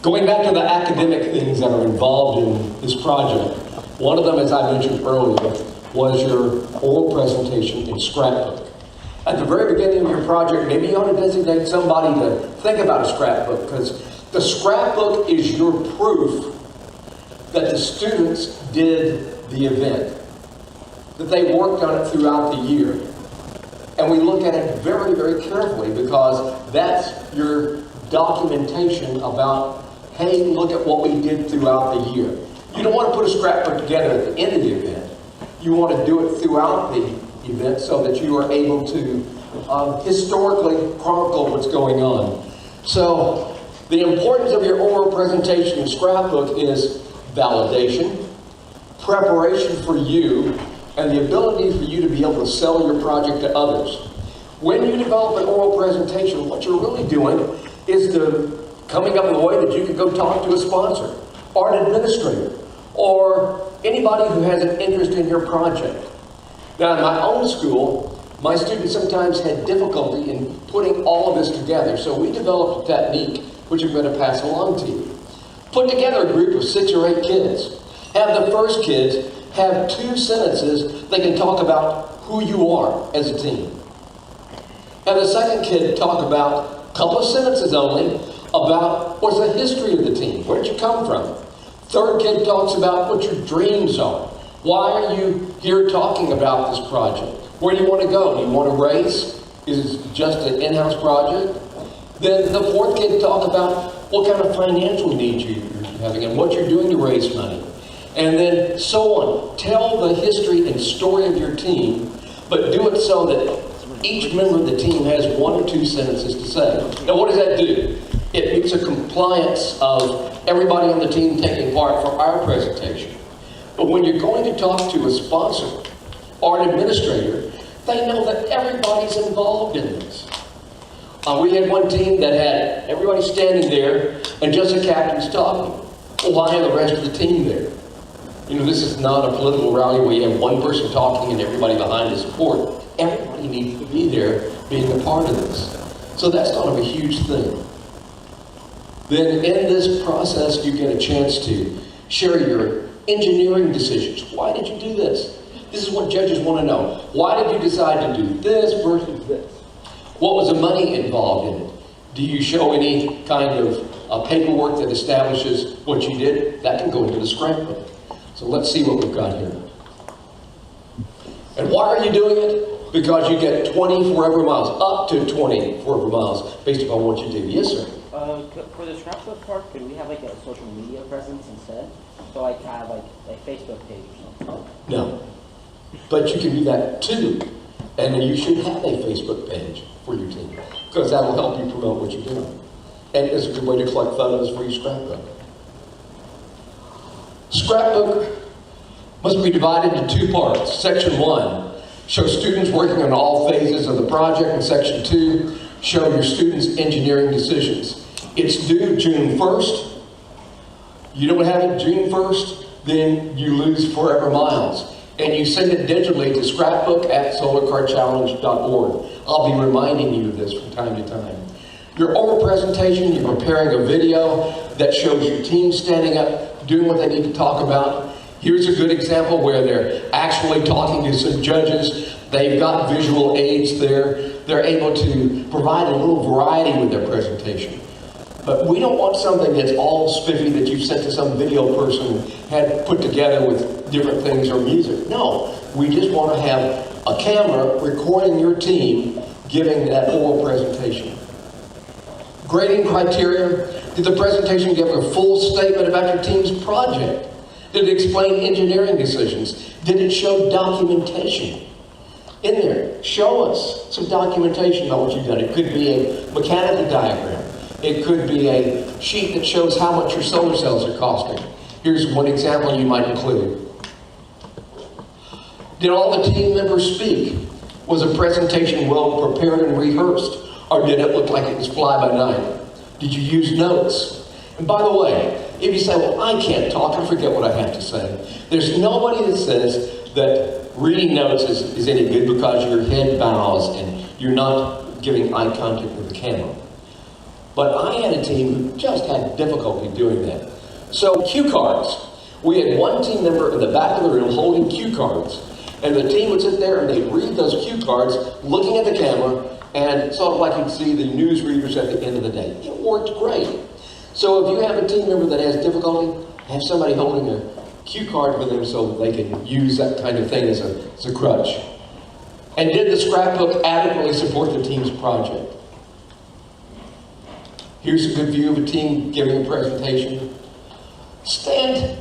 Going back to the academic things that are involved in this project, one of them, as I mentioned earlier, was your oral presentation in Scrapbook. At the very beginning of your project, maybe you ought to designate somebody to think about a scrapbook, because the scrapbook is your proof that the students did the event, that they worked on it throughout the year. And we look at it very, very carefully, because that's your documentation about, hey, look at what we did throughout the year. You don't want to put a scrapbook together at the end of the event. You want to do it throughout the event so that you are able to historically chronicle what's going on. So the importance of your oral presentation in Scrapbook is validation, preparation for you, and the ability for you to be able to sell your project to others. When you develop an oral presentation, what you're really doing is coming up with a way that you can go talk to a sponsor, or an administrator, or anybody who has an interest in your project. Now, in my own school, my students sometimes had difficulty in putting all of this together, so we developed a technique which I'm going to pass along to you. Put together a group of 6 or 8 kids. Have the first kids have 2 sentences they can talk about who you are as a team. Have the second kid talk about a couple of sentences only about what's the history of the team, where did you come from. Third kid talks about what your dreams are. Why are you here talking about this project? Where do you want to go? Do you want to race? Is it just an in-house project? Then the fourth kid talk about what kind of financial needs you're having and what you're doing to raise money. And then so on. Tell the history and story of your team, but do it so that each member of the team has 1 or 2 sentences to say. Now, what does that do? It meets a compliance of everybody on the team taking part for our presentation. But when you're going to talk to a sponsor or an administrator, they know that everybody's involved in this. We had one team that had everybody standing there and just the captain's talking. Well, why are the rest of the team there? You know, this is not a political rally where you have one person talking and everybody behind to support. Everybody needs to be there being a part of this. So that's kind of a huge thing. Then in this process, you get a chance to share your engineering decisions. Why did you do this? This is what judges want to know. Why did you decide to do this versus this? What was the money involved in it? Do you show any kind of paperwork that establishes what you did? That can go into the scrapbook. So let's see what we've got here. And why are you doing it? Because you get 20 forever miles, up to 20 forever miles, based upon what you do. Yes, sir? For the scrapbook part, could we have like a social media presence instead? So like have like a Facebook page or something? No. But you can do that too. And then you should have a Facebook page for your team, because that will help you promote what you're doing. And it's a good way to collect photos for your scrapbook. Scrapbook must be divided into 2 parts. Section 1 shows students working on all phases of the project, and Section 2 show your students' engineering decisions. It's due June 1st. You don't have it June 1st, then you lose forever miles. And you send it digitally to scrapbook@solarcarchallenge.org. I'll be reminding you of this from time to time. Your oral presentation, you're preparing a video that shows your team standing up, doing what they need to talk about. Here's a good example where they're actually talking to some judges. They've got visual aids there. They're able to provide a little variety with their presentation. But we don't want something that's all spiffy that you've sent to some video person had put together with different things or music. No, we just want to have a camera recording your team giving that oral presentation. Grading criteria. Did the presentation give a full statement about your team's project? Did it explain engineering decisions? Did it show documentation? In there, show us some documentation about what you've done. It could be a mechanical diagram. It could be a sheet that shows how much your solar cells are costing. Here's one example you might include. Did all the team members speak? Was the presentation well prepared and rehearsed? Or did it look like it was fly-by-night? Did you use notes? And by the way, if you say, well, I can't talk, I forget what I have to say. There's nobody that says that reading notes is any good because your head bows and you're not giving eye contact with the camera. But I had a team who just had difficulty doing that. So cue cards. We had one team member in the back of the room holding cue cards. And the team would sit there and they'd read those cue cards, looking at the camera, and sort of like you'd see the news readers at the end of the day. It worked great. So if you have a team member that has difficulty, have somebody holding a cue card with them so they can use that kind of thing as a crutch. And did the scrapbook adequately support the team's project? Here's a good view of a team giving a presentation. Stand.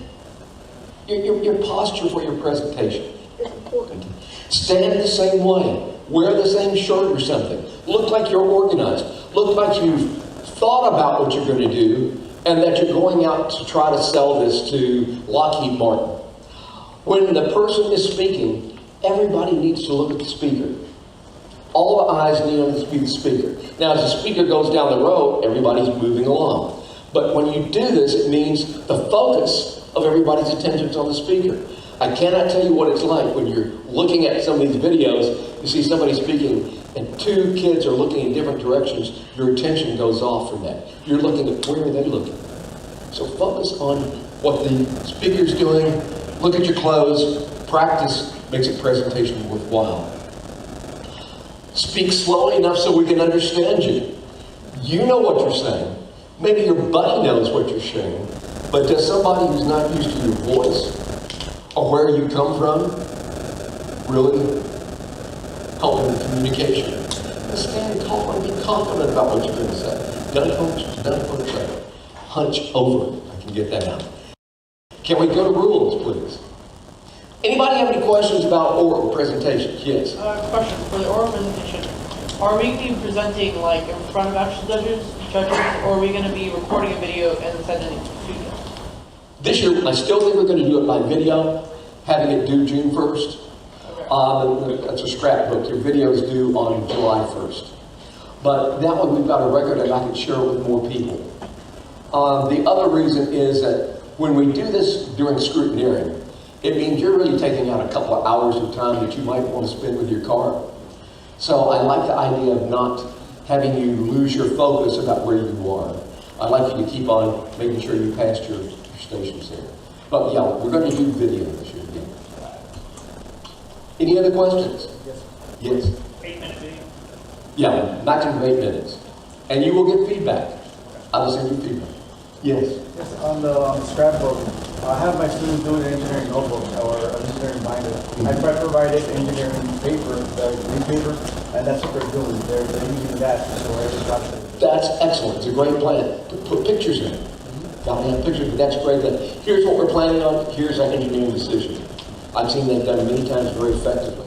Your posture for your presentation is important. Stand the same way. Wear the same shirt or something. Look like you're organized. Look like you've thought about what you're going to do and that you're going out to try to sell this to Lockheed Martin. When the person is speaking, everybody needs to look at the speaker. All the eyes need to be the speaker. Now, as the speaker goes down the road, everybody's moving along. But when you do this, it means the focus of everybody's attention is on the speaker. I cannot tell you what it's like when you're looking at some of these videos, you see somebody speaking, and two kids are looking in different directions, your attention goes off from that. You're looking at where are they looking? So focus on what the speaker's doing, look at your clothes, practice makes a presentation worthwhile. Speak slowly enough so we can understand you. You know what you're saying. Maybe your buddy knows what you're saying, but does somebody who's not used to your voice or where you come from really help in the communication? And stand tall and be confident about what you're going to say. Don't hunch over. I can get that out. Can we go to rules, please? Anybody have any questions about oral presentations? Yes. Question for the oral presentation. Are we going to be presenting like in front of actual judges, or are we going to be recording a video and sending it to the studio? This year, I still think we're going to do it by video, having it due June 1st. Okay. That's a scrapbook. Your video is due on July 1st. But that one, we've got a record and I can share it with more people. The other reason is that when we do this during scrutineering, it means you're really taking out a couple of hours of time that you might want to spend with your car. So I like the idea of not having you lose your focus about where you are. I'd like you to keep on making sure you passed your stations there. But yeah, we're going to do video this year again. Any other questions? Yes. 8-minute video? Yeah, maximum 8 minutes. And you will get feedback. I will send you feedback. Yes. Yes, on the scrapbook, I have my students do an engineering notebook or an engineering binder. I provided engineering paper, the green paper, and that's what they're doing. They're using that for every project. That's excellent. It's a great plan. Put pictures in it. Got to have pictures, but that's a great plan. Here's what we're planning on. Here's our engineering decision. I've seen that done many times very effectively.